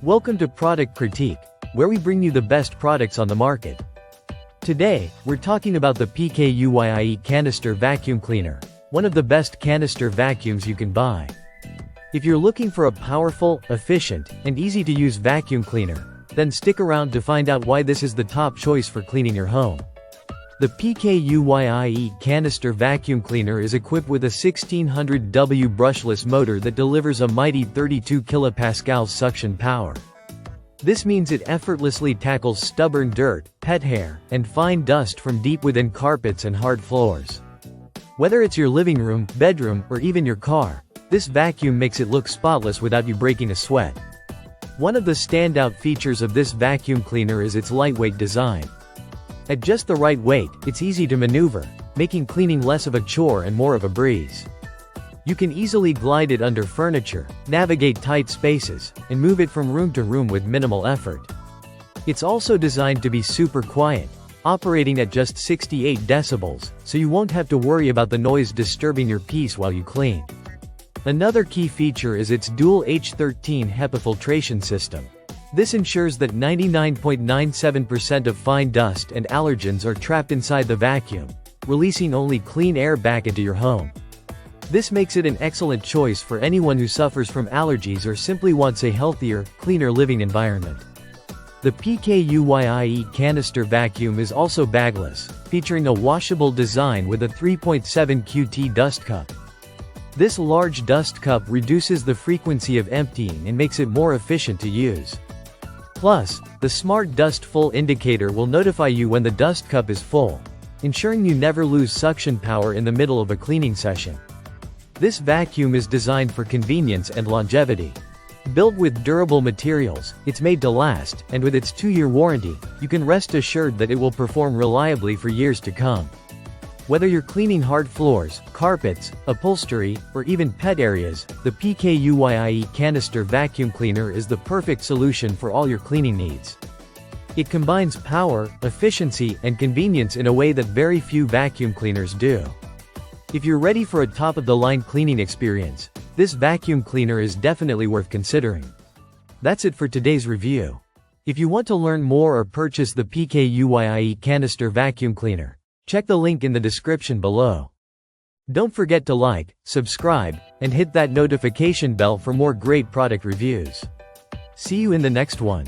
Welcome to Product Critique, where we bring you the best products on the market. Today, we're talking about the PKUYIE Canister Vacuum Cleaner, one of the best canister vacuums you can buy. If you're looking for a powerful, efficient, and easy-to-use vacuum cleaner, then stick around to find out why this is the top choice for cleaning your home. The PKUYIE Canister Vacuum Cleaner is equipped with a 1600W brushless motor that delivers a mighty 32 kPa suction power. This means it effortlessly tackles stubborn dirt, pet hair, and fine dust from deep within carpets and hard floors. Whether it's your living room, bedroom, or even your car, this vacuum makes it look spotless without you breaking a sweat. One of the standout features of this vacuum cleaner is its lightweight design. At just the right weight, it's easy to maneuver, making cleaning less of a chore and more of a breeze. You can easily glide it under furniture, navigate tight spaces, and move it from room to room with minimal effort. It's also designed to be super quiet, operating at just 68 decibels, so you won't have to worry about the noise disturbing your peace while you clean. Another key feature is its dual H13 HEPA filtration system. This ensures that 99.97% of fine dust and allergens are trapped inside the vacuum, releasing only clean air back into your home. This makes it an excellent choice for anyone who suffers from allergies or simply wants a healthier, cleaner living environment. The PKUYIE Canister Vacuum is also bagless, featuring a washable design with a 3.7 QT dust cup. This large dust cup reduces the frequency of emptying and makes it more efficient to use. Plus, the Smart Dust Full indicator will notify you when the dust cup is full, ensuring you never lose suction power in the middle of a cleaning session. This vacuum is designed for convenience and longevity. Built with durable materials, it's made to last, and with its 2-year warranty, you can rest assured that it will perform reliably for years to come. Whether you're cleaning hard floors, carpets, upholstery, or even pet areas, the PKUYIE Canister Vacuum Cleaner is the perfect solution for all your cleaning needs. It combines power, efficiency, and convenience in a way that very few vacuum cleaners do. If you're ready for a top-of-the-line cleaning experience, this vacuum cleaner is definitely worth considering. That's it for today's review. If you want to learn more or purchase the PKUYIE Canister Vacuum Cleaner, check the link in the description below. Don't forget to like, subscribe, and hit that notification bell for more great product reviews. See you in the next one.